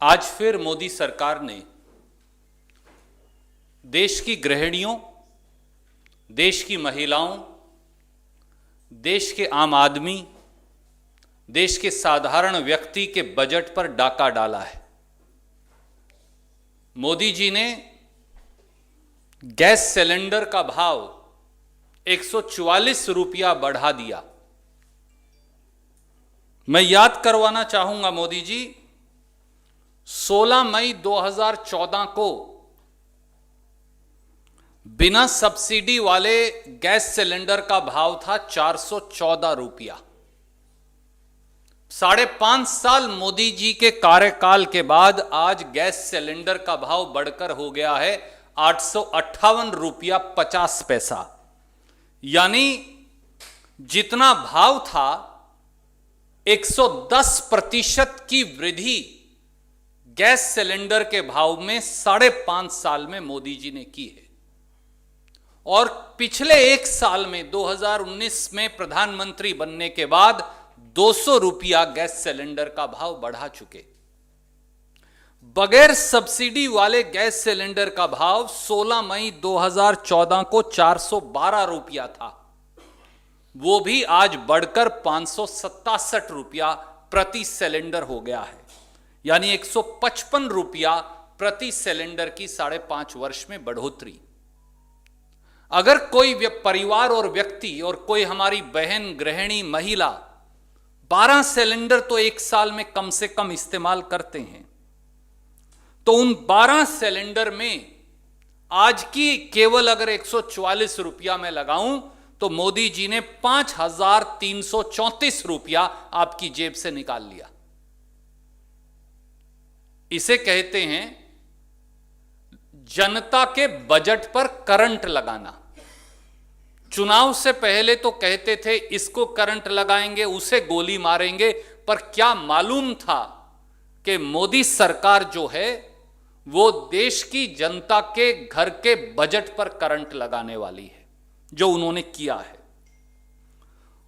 आज फिर मोदी सरकार ने देश की गृहिणियों, देश की महिलाओं, देश के आम आदमी, देश के साधारण व्यक्ति के बजट पर डाका डाला है। मोदी जी ने गैस सिलेंडर का भाव 144 रुपया बढ़ा दिया। मैं याद करवाना चाहूंगा मोदी जी, 16 मई 2014 को बिना सब्सिडी वाले गैस सिलेंडर का भाव था 414 रुपया। 5.5 साल मोदी जी के कार्यकाल के बाद आज गैस सिलेंडर का भाव बढ़कर हो गया है 858 रुपया 50 पैसा। यानी जितना भाव था 110% की वृद्धि गैस सिलेंडर के भाव में 5.5 साल में मोदी जी ने की है। और पिछले एक साल में 2019 में प्रधानमंत्री बनने के बाद 200 रुपया गैस सिलेंडर का भाव बढ़ा चुके। बगैर सब्सिडी वाले गैस सिलेंडर का भाव 16 मई 2014 को 412 रुपया था, वो भी आज बढ़कर 567 रुपया प्रति सिलेंडर हो गया है। यानी 155 रुपया प्रति सिलेंडर की 5.5 वर्ष में बढ़ोतरी। अगर कोई परिवार और व्यक्ति और कोई हमारी बहन, गृहिणी, महिला 12 सिलेंडर तो एक साल में कम से कम इस्तेमाल करते हैं, तो उन 12 सिलेंडर में आज की केवल अगर 144 रुपया में लगाऊं तो मोदी जी ने 5,334 रुपया आपकी जेब से निकाल लिया। इसे कहते हैं जनता के बजट पर करंट लगाना। चुनाव से पहले तो कहते थे इसको करंट लगाएंगे, उसे गोली मारेंगे, पर क्या मालूम था कि मोदी सरकार जो है वो देश की जनता के घर के बजट पर करंट लगाने वाली है, जो उन्होंने किया है।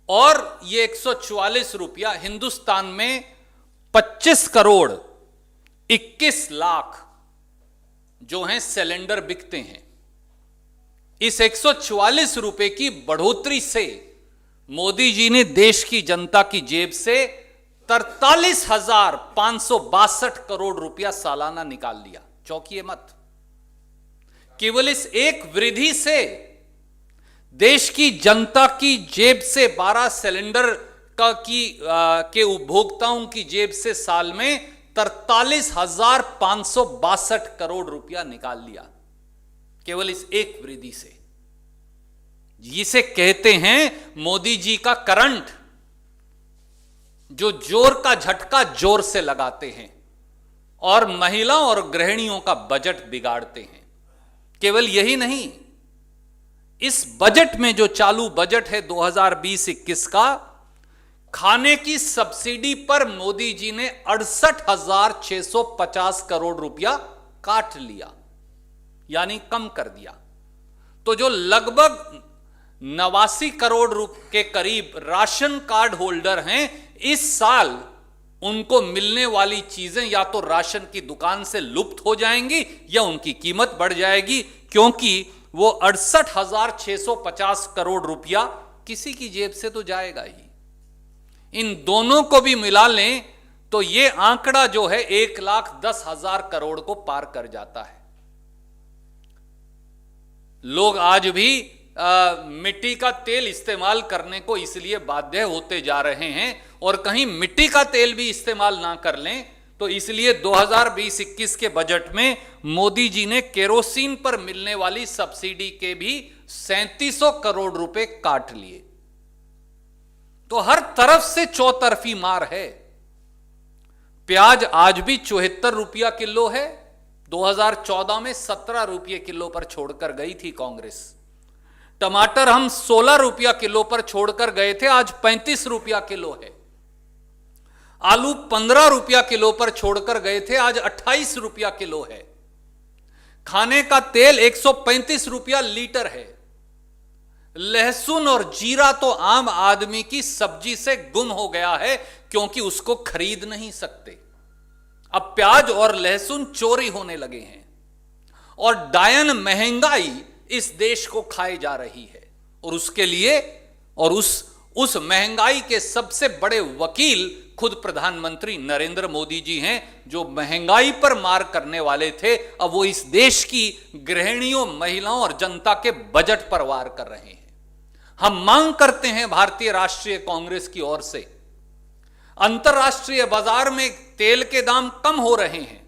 और ये 144 रुपया हिंदुस्तान में 25 करोड़ 21 लाख जो हैं सिलेंडर बिकते हैं। इस 144 रुपए की बढ़ोतरी से मोदी जी ने देश की जनता की जेब से 43,562 करोड़ रुपया सालाना निकाल लिया। चौंकिए मत, केवल इस एक वृद्धि से देश की जनता की जेब से 12 सिलेंडर के उपभोक्ताओं की जेब से साल में 43,562 करोड़ रुपया निकाल लिया, केवल इस एक वृद्धि से। जिसे कहते हैं मोदी जी का करंट, जो जोर का झटका जोर से लगाते हैं और महिलाओं और गृहिणियों का बजट बिगाड़ते हैं। केवल यही नहीं, इस बजट में जो चालू बजट है 2020-21 का, खाने की सब्सिडी पर मोदी जी ने 68,650 करोड़ रुपया काट लिया, यानी कम कर दिया। तो जो लगभग 89 करोड़ के करीब राशन कार्ड होल्डर हैं, इस साल उनको मिलने वाली चीजें या तो राशन की दुकान से लुप्त हो जाएंगी या उनकी कीमत बढ़ जाएगी, क्योंकि वो 68,650 करोड़ रुपया किसी की जेब से तो जाएगा ही। इन दोनों को भी मिला लें तो ये आंकड़ा जो है 1,10,000 करोड़ को पार कर जाता है। लोग आज भी मिट्टी का तेल इस्तेमाल करने को इसलिए बाध्य होते जा रहे हैं, और कहीं मिट्टी का तेल भी इस्तेमाल ना कर लें तो इसलिए 2020-21 के बजट में मोदी जी ने केरोसिन पर मिलने वाली सब्सिडी के भी 3700 करोड़ रुपए काट लिए। तो हर तरफ से चौतरफी मार है। प्याज आज भी 74 रुपया किलो है, 2014 में 17 रुपये किलो पर छोड़कर गई थी कांग्रेस। टमाटर हम 16 रुपया किलो पर छोड़कर गए थे, आज 35 रुपया किलो है। आलू 15 रुपया किलो पर छोड़कर गए थे, आज 28 रुपया किलो है। खाने का तेल 135 रुपया लीटर है। लहसुन और जीरा तो आम आदमी की सब्जी से गुम हो गया है, क्योंकि उसको खरीद नहीं सकते। अब प्याज और लहसुन चोरी होने लगे हैं और डायन महंगाई इस देश को खाए जा रही है। और उसके लिए और उस महंगाई के सबसे बड़े वकील खुद प्रधानमंत्री नरेंद्र मोदी जी हैं, जो महंगाई पर मार करने वाले थे, अब वो इस देश की गृहिणियों, महिलाओं और जनता के बजट पर वार कर रहे हैं। हम मांग करते हैं भारतीय राष्ट्रीय कांग्रेस की ओर से, अंतरराष्ट्रीय बाजार में तेल के दाम कम हो रहे हैं,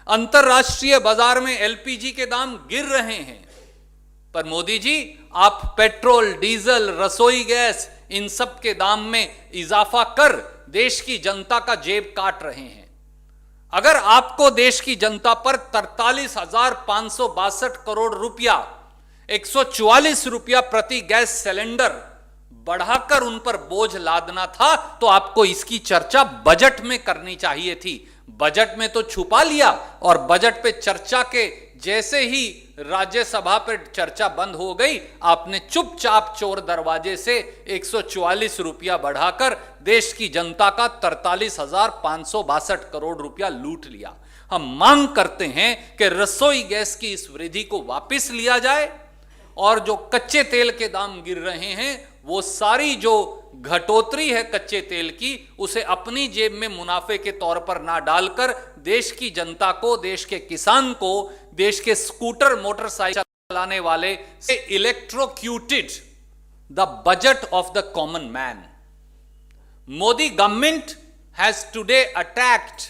अंतरराष्ट्रीय बाजार में एलपीजी के दाम गिर रहे हैं, पर मोदी जी आप पेट्रोल, डीजल, रसोई गैस, इन सब के दाम में इजाफा कर देश की जनता का जेब काट रहे हैं। अगर आपको देश की जनता पर 43,562 करोड़ रुपया, 144 रुपया प्रति गैस सिलेंडर बढ़ाकर उन पर बोझ लादना था, तो आपको इसकी चर्चा बजट में करनी चाहिए थी। बजट में तो छुपा लिया और बजट पे चर्चा के जैसे ही राज्यसभा पर चर्चा बंद हो गई, आपने चुपचाप चोर दरवाजे से 144 रुपया बढ़ाकर देश की जनता का 43,562 करोड़ रुपया लूट लिया। हम मांग करते हैं कि रसोई गैस की इस वृद्धि को वापस लिया जाए और जो कच्चे तेल के दाम गिर रहे हैं, वो सारी जो घटोतरी है कच्चे तेल की, उसे अपनी जेब में मुनाफे के तौर पर ना डालकर देश की जनता को, देश के किसान को, देश के स्कूटर मोटरसाइकिल चलाने वाले से electrocuted the budget of the common man. Modi government has today attacked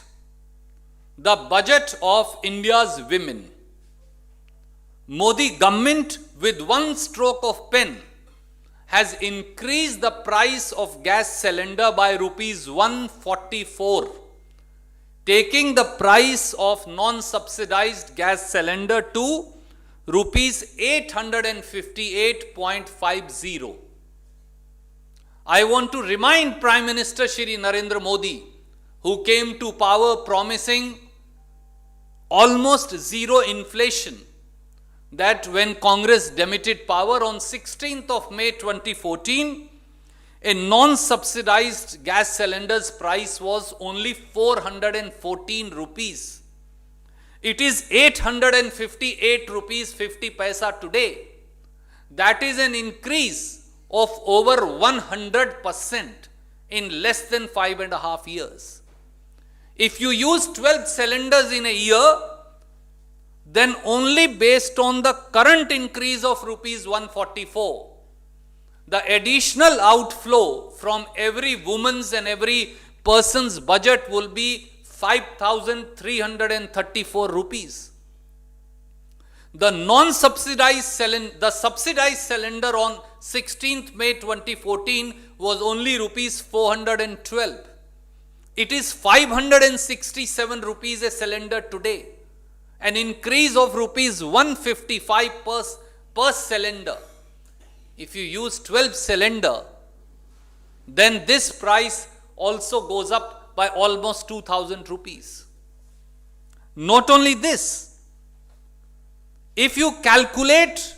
the budget of India's women. Modi government with one stroke of pen has increased the price of gas cylinder by rupees 144, taking the price of non-subsidized gas cylinder to rupees 858.50. I want to remind Prime Minister Shri Narendra Modi, who came to power promising almost zero inflation, that when Congress demitted power on 16th of May 2014, a non-subsidized gas cylinder's price was only 414 rupees. It is 858 rupees 50 paisa today. That is an increase of over 100% in less than 5.5 years. If you use 12 cylinders in a year, then only based on the current increase of rupees 144, the additional outflow from every woman's and every person's budget will be 5,334 rupees. The subsidized cylinder on 16th May 2014 was only rupees 412. It is 567 rupees a cylinder today. An increase of rupees 155 per cylinder. If you use 12 cylinder, then this price also goes up by almost 2,000 rupees. Not only this, if you calculate,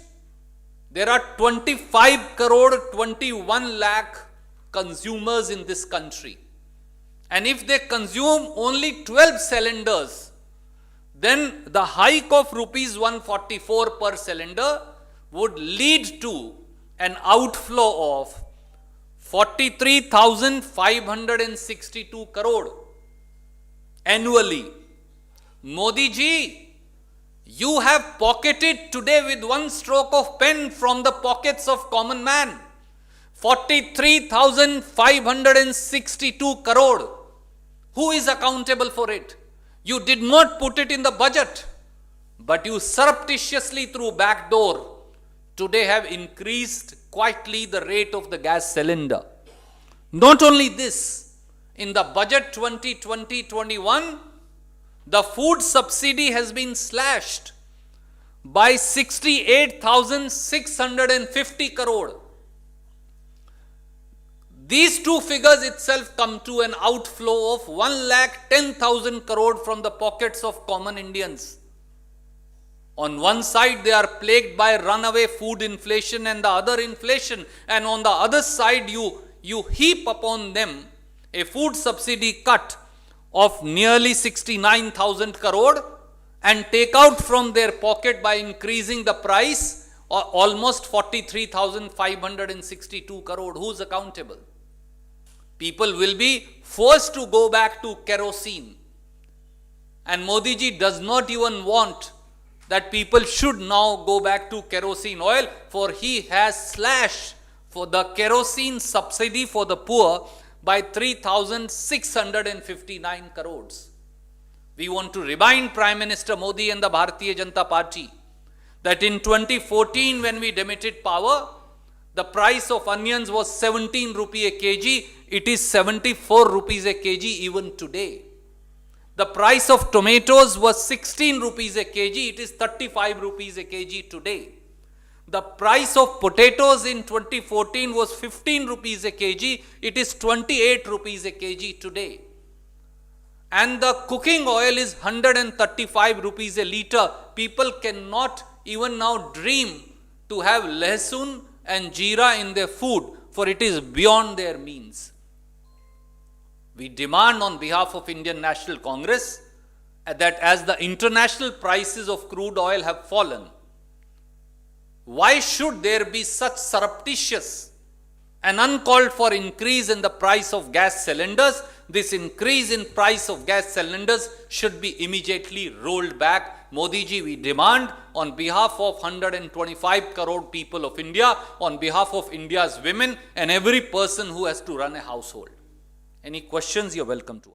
there are 25 crore 21 lakh consumers in this country, and if they consume only 12 cylinders, then the hike of rupees 144 per cylinder would lead to an outflow of 43,562 crore annually. Modi ji, you have pocketed today with one stroke of pen from the pockets of common man 43,562 crore. Who is accountable for it? You did not put it in the budget, but you surreptitiously through back door today have increased quietly the rate of the gas cylinder. Not only this, in the budget 2020-21, the food subsidy has been slashed by 68,650 crore. These two figures itself come to an outflow of 1,10,000 crore from the pockets of common Indians. On one side, they are plagued by runaway food inflation and the other inflation, and on the other side, you heap upon them a food subsidy cut of nearly 69,000 crore and take out from their pocket by increasing the price almost 43,562 crore. Who's accountable? People will be forced to go back to kerosene. And Modi ji does not even want that people should now go back to kerosene oil, for he has slashed for the kerosene subsidy for the poor by 3,659 crores. We want to remind Prime Minister Modi and the Bharatiya Janata Party that in 2014 when we demitted power, the price of onions was 17 rupee a kg. It is 74 rupees a kg even today. The price of tomatoes was 16 rupees a kg. It is 35 rupees a kg today. The price of potatoes in 2014 was 15 rupees a kg. It is 28 rupees a kg today. And the cooking oil is 135 rupees a liter. People cannot even now dream to have lehsun and jeera in their food, for it is beyond their means. We demand on behalf of Indian National Congress that as the international prices of crude oil have fallen, why should there be such surreptitious and uncalled for increase in the price of gas cylinders? This increase in price of gas cylinders should be immediately rolled back. Modi ji, we demand on behalf of 125 crore people of India, on behalf of India's women and every person who has to run a household. Any questions, you're welcome to.